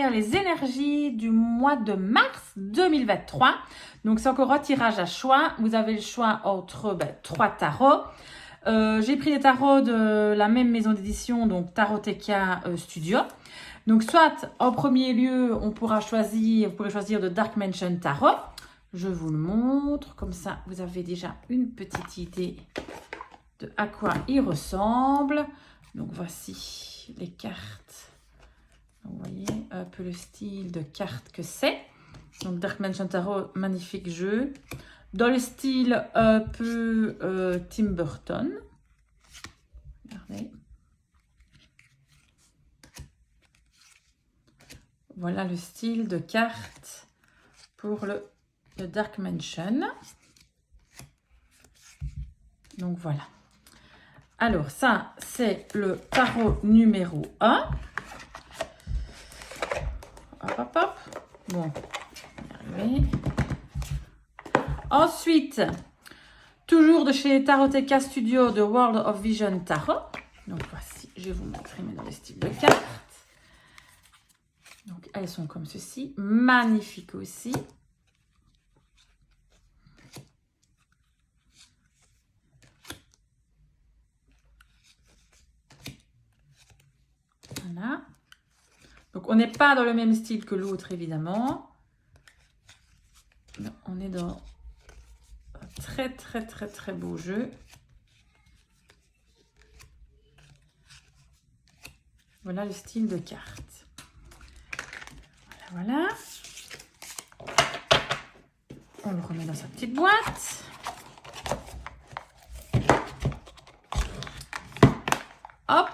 découvrir les énergies du mois de mars 2023. Donc, c'est encore un tirage à choix. Vous avez le choix entre 3 tarots. J'ai pris les tarots de la même maison d'édition, donc Taroteka Studio. Donc, soit en premier lieu, vous pourrez choisir de Dark Mansion Tarot. Je vous le montre, comme ça, vous avez déjà une petite idée de à quoi il ressemble. Donc, voici les cartes. Donc, vous voyez un peu le style de carte que c'est. Donc, Dark Mansion Tarot, magnifique jeu. Dans le style un peu Tim Burton. Regardez. Voilà le style de carte pour le Dark Mansion. Donc, voilà. Alors, ça, c'est le tarot numéro 1. Hop, hop, hop. Bon, arrivé. Ensuite, toujours de chez Taroteka Studio de World of Vision Tarot. Donc, voici, je vais vous montrer maintenant les styles de cartes. Donc, elles sont comme ceci. Magnifiques aussi. Voilà. Donc, on n'est pas dans le même style que l'autre, évidemment. Non, on est dans un très, très, très, très beau jeu. Voilà le style de carte. Voilà, voilà. On le remet dans sa petite boîte. Hop.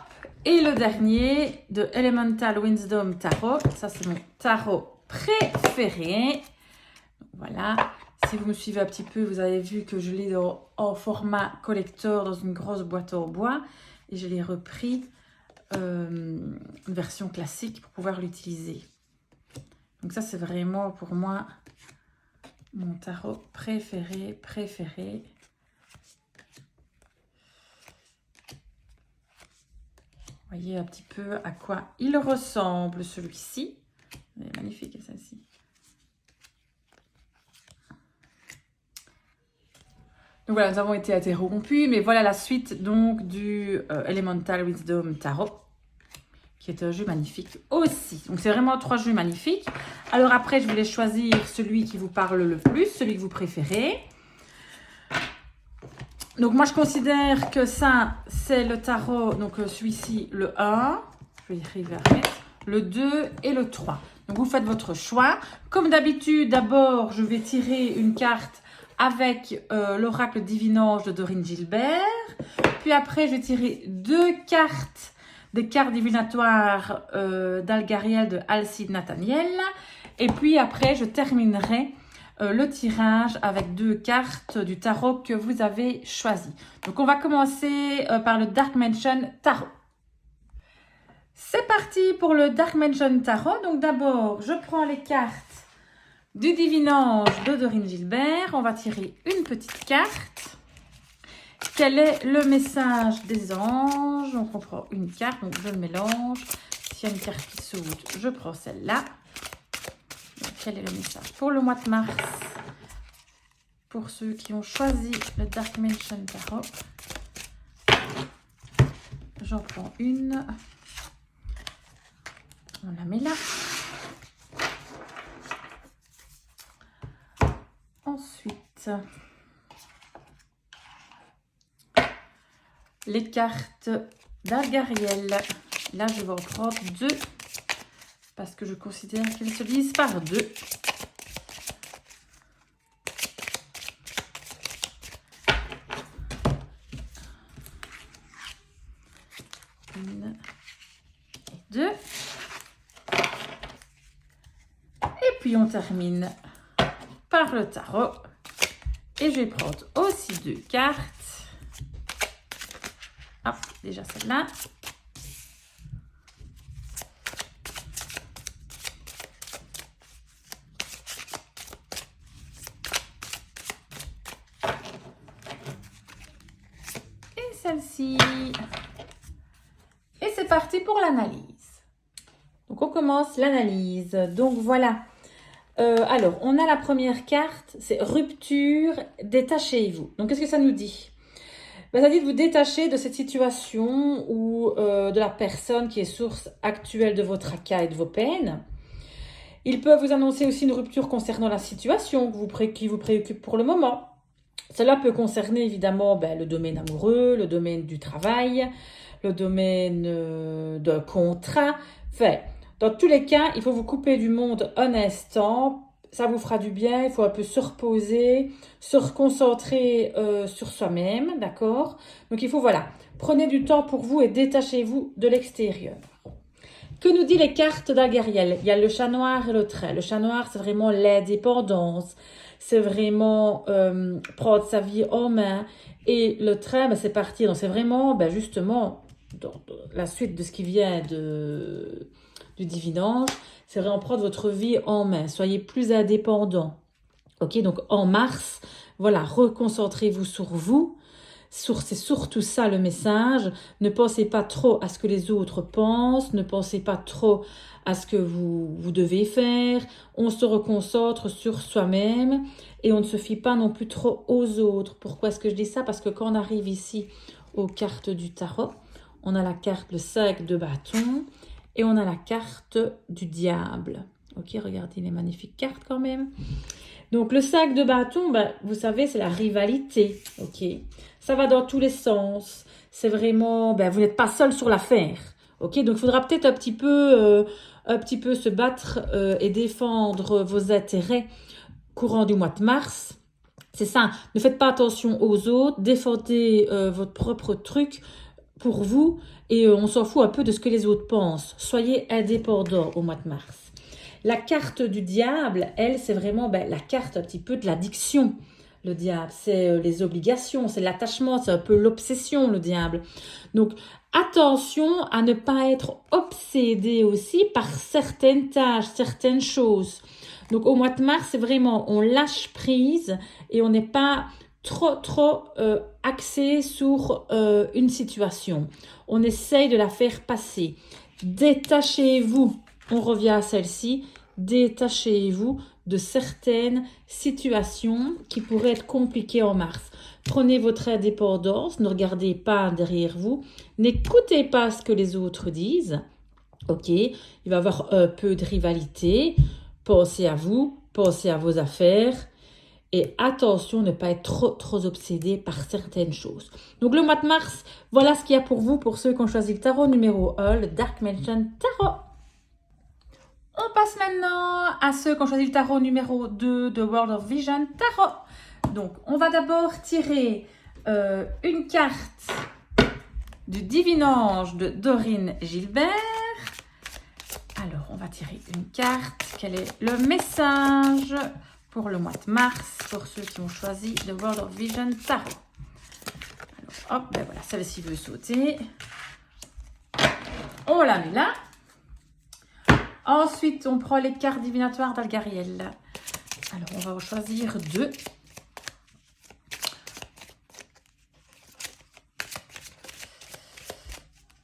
Et le dernier de Elemental Wisdom Tarot. Ça, c'est mon tarot préféré. Voilà. Si vous me suivez un petit peu, vous avez vu que je l'ai en format collector dans une grosse boîte en bois. Et je l'ai repris une version classique pour pouvoir l'utiliser. Donc ça, c'est vraiment pour moi mon tarot préféré. Vous voyez un petit peu à quoi il ressemble celui-ci. Elle est magnifique celle-ci. Donc voilà, nous avons été interrompus, mais voilà la suite donc du Elemental Wisdom Tarot, qui est un jeu magnifique aussi. Donc c'est vraiment 3 jeux magnifiques. Alors après, je voulais choisir celui qui vous parle le plus, celui que vous préférez. Donc moi, je considère que ça, c'est le tarot, donc celui-ci, le 1, je vais y arriver à mettre, le 2 et le 3. Donc vous faites votre choix. Comme d'habitude, d'abord, je vais tirer une carte avec l'oracle Divinange de Dorine Gilbert. Puis après, je vais tirer 2 cartes, des cartes divinatoires d'Algariel de Alcide Nathaniel. Et puis après, je terminerai le tirage avec 2 cartes du tarot que vous avez choisi. Donc, on va commencer par le Dark Mansion Tarot. C'est parti pour le Dark Mansion Tarot. Donc, d'abord, je prends les cartes du Divinange de Dorine Gilbert. On va tirer une petite carte. Quel est le message des anges? Donc, on prend une carte, donc je le mélange. S'il y a une carte qui saute, je prends celle-là. Quel est le message pour le mois de mars? Pour ceux qui ont choisi le Dark Mansion Tarot. J'en prends une. On la met là. Ensuite, les cartes d'Algariel. Là, je vais en prendre 2 parce que je considère qu'elles se lisent par 2. Une et 2. Et puis, on termine par le tarot. Et je vais prendre aussi 2 cartes. Hop, déjà celle-là. Et celle-ci. Et c'est parti pour l'analyse. Donc on commence l'analyse. Donc voilà. Alors, on a la première carte, c'est rupture, détachez-vous. Donc, qu'est-ce que ça nous dit? Ben, ça dit de vous détacher de cette situation ou de la personne qui est source actuelle de vos tracas et de vos peines. Il peut vous annoncer aussi une rupture concernant la situation qui vous préoccupe pour le moment. Cela peut concerner évidemment le domaine amoureux, le domaine du travail, le domaine d'un contrat. Enfin, dans tous les cas, il faut vous couper du monde un instant. Ça vous fera du bien. Il faut un peu se reposer, se reconcentrer sur soi-même, d'accord? Donc il faut, voilà, prenez du temps pour vous et détachez-vous de l'extérieur. Que nous dit les cartes d'Algariel? Il y a le chat noir et le trait. Le chat noir, c'est vraiment l'indépendance. C'est vraiment prendre sa vie en main. Et le trait, c'est partir. Donc c'est vraiment, justement, dans la suite de ce qui vient du divinage, c'est vraiment prendre votre vie en main. Soyez plus indépendant. Ok, donc en mars, voilà, reconcentrez-vous sur vous. C'est surtout ça le message. Ne pensez pas trop à ce que les autres pensent. Ne pensez pas trop à ce que vous devez faire. On se reconcentre sur soi-même et on ne se fie pas non plus trop aux autres. Pourquoi est-ce que je dis ça? Parce que quand on arrive ici aux cartes du tarot, on a la carte le 5 de bâton et on a la carte du diable. Ok, regardez les magnifiques cartes quand même. Donc, le 5 de bâton, vous savez, c'est la rivalité. Ok, ça va dans tous les sens. C'est vraiment, vous n'êtes pas seul sur l'affaire. Ok, donc il faudra peut-être un petit peu se battre et défendre vos intérêts courant du mois de mars. C'est ça, ne faites pas attention aux autres, défendez votre propre truc pour vous et on s'en fout un peu de ce que les autres pensent. Soyez indépendants au mois de mars. La carte du diable, elle, c'est vraiment la carte un petit peu de l'addiction. Le diable, c'est les obligations, c'est l'attachement, c'est un peu l'obsession, le diable. Donc, attention à ne pas être obsédé aussi par certaines tâches, certaines choses. Donc, au mois de mars, c'est vraiment, on lâche prise et on n'est pas trop axé sur une situation. On essaye de la faire passer. Détachez-vous. On revient à celle-ci. Détachez-vous de certaines situations qui pourraient être compliquées en mars. Prenez votre indépendance, ne regardez pas derrière vous, n'écoutez pas ce que les autres disent. Ok, il va y avoir un peu de rivalité. Pensez à vous, pensez à vos affaires. Et attention, ne pas être trop obsédé par certaines choses. Donc le mois de mars, voilà ce qu'il y a pour vous, pour ceux qui ont choisi le tarot numéro 1, le Dark Mansion Tarot. On passe maintenant à ceux qui ont choisi le tarot numéro 2 de World of Vision Tarot. Donc, on va d'abord tirer une carte du Divinange de Dorine Gilbert. Alors, on va tirer une carte. Quel est le message pour le mois de mars pour ceux qui ont choisi le World of Vision Tarot? Alors, hop, voilà, celle-ci veut sauter. On la met là. Ensuite, on prend les cartes divinatoires d'Algariel. Alors, on va en choisir 2.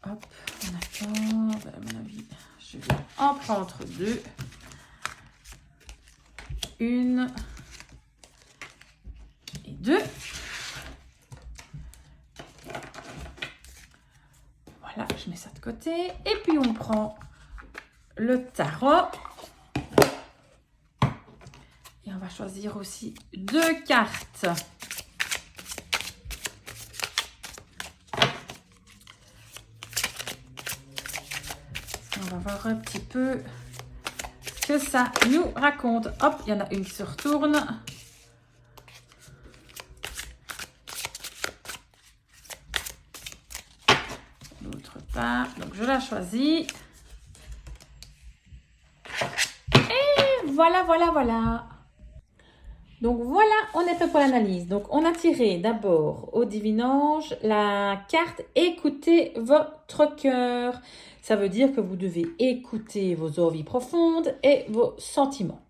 Hop, on attend. À mon avis, je vais en prendre 2. Une et 2. Voilà, je mets ça de côté. Et puis, on prend le tarot. Et on va choisir aussi 2 cartes. On va voir un petit peu ce que ça nous raconte. Hop, il y en a une qui se retourne. L'autre pas. Donc, je la choisis. Voilà. Donc voilà, on est prêt pour l'analyse. Donc on a tiré d'abord au Divinange la carte « Écoutez votre cœur ». Ça veut dire que vous devez écouter vos envies profondes et vos sentiments.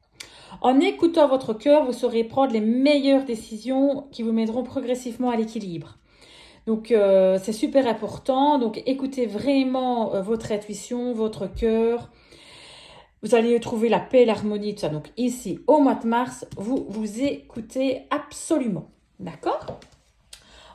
En écoutant votre cœur, vous saurez prendre les meilleures décisions qui vous mèneront progressivement à l'équilibre. Donc c'est super important. Donc écoutez vraiment votre intuition, votre cœur. Vous allez trouver la paix, l'harmonie, tout ça. Donc ici, au mois de mars, vous vous écoutez absolument. D'accord?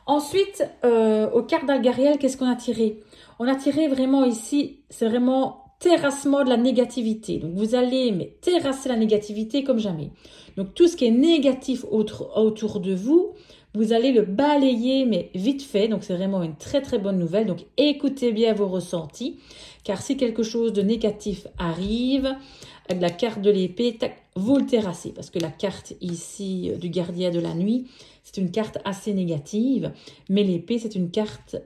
Ensuite, aux cartes d'Algariel, qu'est-ce qu'on a tiré? On a tiré vraiment ici, c'est vraiment terrassement de la négativité. Donc, vous allez terrasser la négativité comme jamais. Donc, tout ce qui est négatif autour de vous, vous allez le balayer, mais vite fait. Donc, c'est vraiment une très, très bonne nouvelle. Donc, écoutez bien vos ressentis. Car si quelque chose de négatif arrive, avec la carte de l'épée, vous le terrassez. Parce que la carte ici du gardien de la nuit, c'est une carte assez négative. Mais l'épée, c'est une carte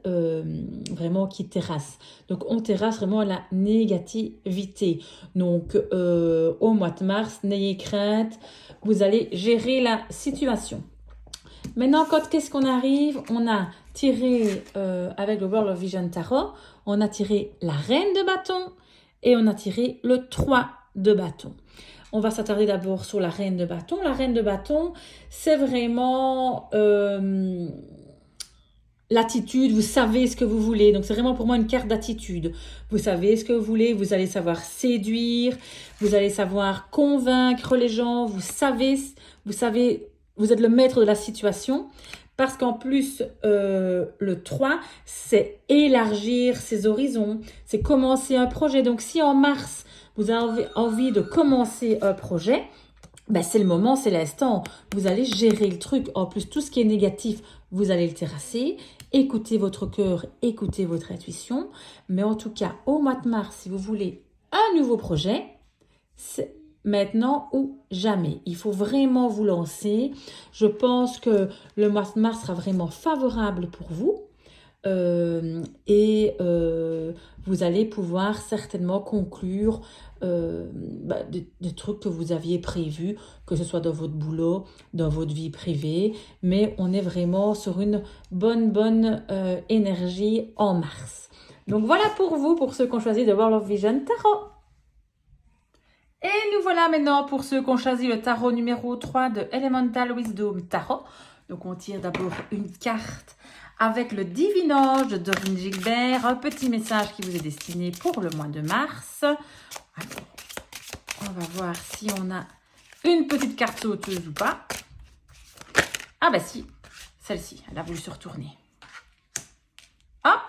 vraiment qui terrasse. Donc, on terrasse vraiment la négativité. Donc, au mois de mars, n'ayez crainte. Vous allez gérer la situation. Maintenant, qu'est-ce qu'on arrive? On a tiré, avec le World of Vision Tarot, on a tiré la reine de bâton et on a tiré le 3 de bâton. On va s'attarder d'abord sur la reine de bâton. La reine de bâton, c'est vraiment l'attitude, vous savez ce que vous voulez. Donc, c'est vraiment pour moi une carte d'attitude. Vous savez ce que vous voulez, vous allez savoir séduire, vous allez savoir convaincre les gens, vous êtes le maître de la situation. Parce qu'en plus, le 3, c'est élargir ses horizons, c'est commencer un projet. Donc, si en mars, vous avez envie de commencer un projet, ben c'est le moment, c'est l'instant. Vous allez gérer le truc. En plus, tout ce qui est négatif, vous allez le terrasser. Écoutez votre cœur, écoutez votre intuition. Mais en tout cas, au mois de mars, si vous voulez un nouveau projet, c'est maintenant ou jamais. Il faut vraiment vous lancer. Je pense que le mois de mars sera vraiment favorable pour vous. Vous allez pouvoir certainement conclure des trucs que vous aviez prévus, que ce soit dans votre boulot, dans votre vie privée, mais on est vraiment sur une bonne énergie en mars. Donc voilà pour vous, pour ceux qui ont choisi The World of Vision Tarot. Et nous voilà maintenant pour ceux qui ont choisi le tarot numéro 3 de Elemental Wisdom Tarot. Donc on tire d'abord une carte avec le Divin Ange de Doreen Gilbert, un petit message qui vous est destiné pour le mois de mars. Alors, on va voir si on a une petite carte sauteuse ou pas. Ah bah si, celle-ci, elle a voulu se retourner. Hop.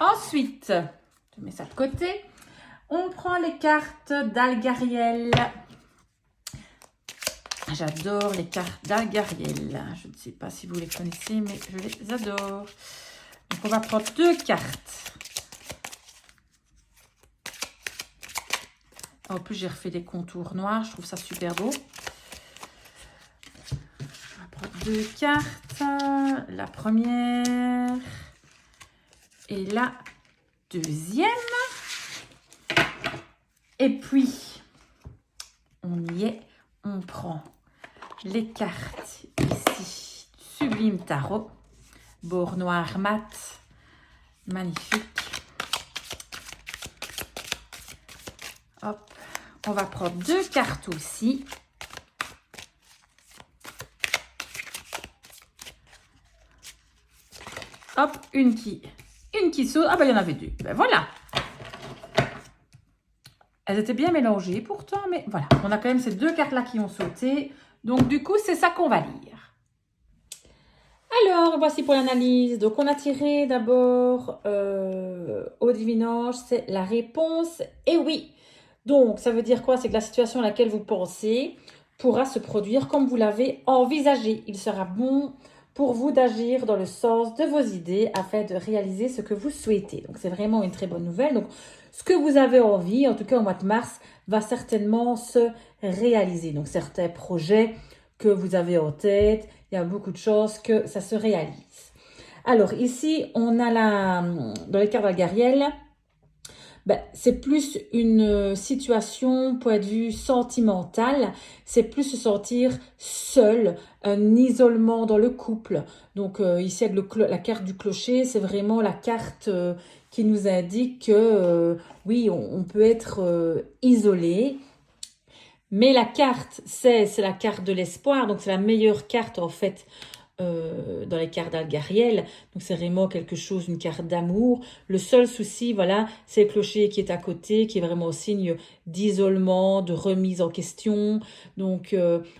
Ensuite, je mets ça de côté. On prend les cartes d'Algariel. J'adore les cartes d'Algariel. Je ne sais pas si vous les connaissez, mais je les adore. Donc, on va prendre 2 cartes. En plus, j'ai refait des contours noirs. Je trouve ça super beau. On va prendre 2 cartes. La première et la deuxième. Et puis, on y est. On prend les cartes ici, Sublime Tarot, bord noir mat, magnifique. Hop, on va prendre 2 cartes aussi. Hop, une qui saute. Ah ben il y en avait 2. Ben voilà. Elles étaient bien mélangées pourtant, mais voilà. On a quand même ces 2 cartes-là qui ont sauté. Donc, du coup, c'est ça qu'on va lire. Alors, voici pour l'analyse. Donc, on a tiré d'abord au Divin Ange, c'est la réponse. Et oui. Donc, ça veut dire quoi? C'est que la situation à laquelle vous pensez pourra se produire comme vous l'avez envisagé. Il sera bon pour vous d'agir dans le sens de vos idées afin de réaliser ce que vous souhaitez. Donc, c'est vraiment une très bonne nouvelle. Donc, ce que vous avez envie, en tout cas au mois de mars, va certainement se réaliser. Donc, certains projets que vous avez en tête, il y a beaucoup de chances que ça se réalise. Alors, ici, on a dans les cartes d'Algariel, c'est plus une situation, point de vue sentimental, c'est plus se sentir seul, un isolement dans le couple. Donc ici avec la carte du clocher, c'est vraiment la carte qui nous indique que oui, on peut être isolé. Mais la carte, c'est la carte de l'espoir, donc c'est la meilleure carte en fait dans les cartes d'Algariel. Donc c'est vraiment quelque chose, une carte d'amour. Le seul souci, voilà, c'est le clocher qui est à côté, qui est vraiment au signe d'isolement, de remise en question. Donc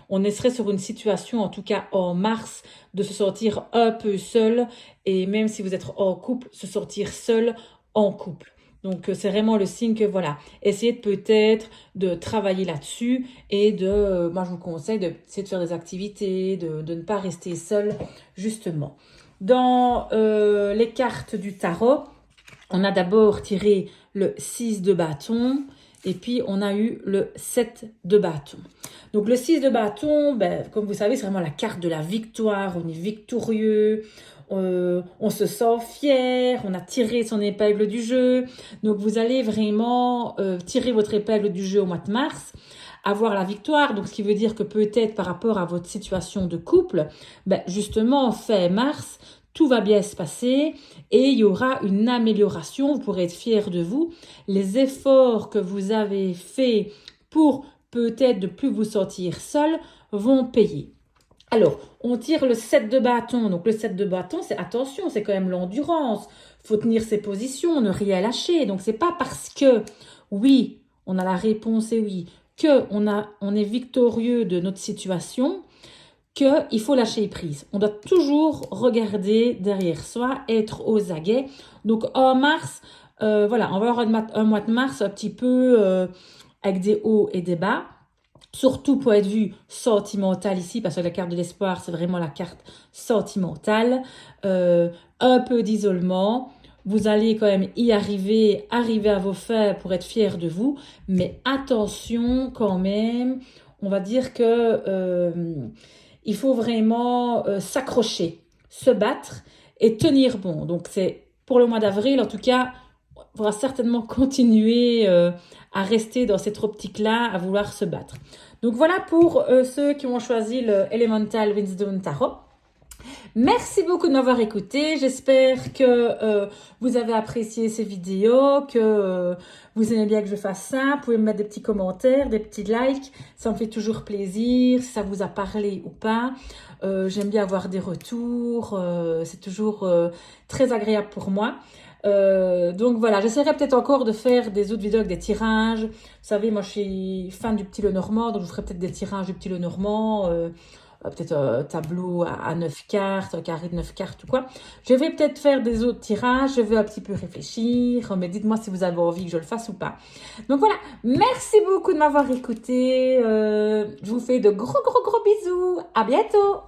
on serait sur une situation, en tout cas en mars, de se sentir un peu seul. Et même si vous êtes en couple, se sentir seul en couple. Donc, c'est vraiment le signe que, voilà, essayez peut-être de travailler là-dessus et moi, je vous conseille d'essayer de faire des activités, de ne pas rester seul, justement. Dans les cartes du tarot, on a d'abord tiré le 6 de bâton et puis on a eu le 7 de bâton. Donc, le 6 de bâton, ben, comme vous savez, c'est vraiment la carte de la victoire, on est victorieux. On se sent fier, on a tiré son épingle du jeu. Donc, vous allez vraiment tirer votre épingle du jeu au mois de mars, avoir la victoire. Donc, ce qui veut dire que peut-être par rapport à votre situation de couple, ben, justement, fin mars, tout va bien se passer et il y aura une amélioration. Vous pourrez être fier de vous. Les efforts que vous avez faits pour peut-être de plus vous sentir seul vont payer. Alors, on tire le 7 de bâton. Donc, le 7 de bâton, c'est attention, c'est quand même l'endurance. Il faut tenir ses positions, ne rien lâcher. Donc, c'est pas parce que, oui, on a la réponse et oui, on est victorieux de notre situation, qu'il faut lâcher prise. On doit toujours regarder derrière soi, être aux aguets. Donc, en mars, voilà, on va avoir un mois de mars un petit peu avec des hauts et des bas. Surtout point de vue sentimental ici, parce que la carte de l'espoir, c'est vraiment la carte sentimentale. Un peu d'isolement. Vous allez quand même y arriver à vos fins pour être fiers de vous. Mais attention quand même, on va dire que il faut vraiment s'accrocher, se battre et tenir bon. Donc c'est pour le mois d'avril, en tout cas, on va certainement continuer à rester dans cette optique-là, à vouloir se battre. Donc voilà pour ceux qui ont choisi le Elemental Wisdom Tarot. Merci beaucoup de m'avoir écouté. J'espère que vous avez apprécié ces vidéos, que vous aimez bien que je fasse ça. Vous pouvez me mettre des petits commentaires, des petits likes. Ça me fait toujours plaisir, si ça vous a parlé ou pas. J'aime bien avoir des retours. C'est toujours très agréable pour moi. Donc voilà, j'essaierai peut-être encore de faire des autres vidéos avec des tirages. Vous savez, moi je suis fan du petit Lenormand, donc je ferai peut-être des tirages du petit Lenormand, peut-être un tableau à 9 cartes, un carré de 9 cartes ou quoi. Je vais peut-être faire des autres tirages, je vais un petit peu réfléchir, mais dites-moi si vous avez envie que je le fasse ou pas. Donc voilà, merci beaucoup de m'avoir écouté, je vous fais de gros bisous, à bientôt.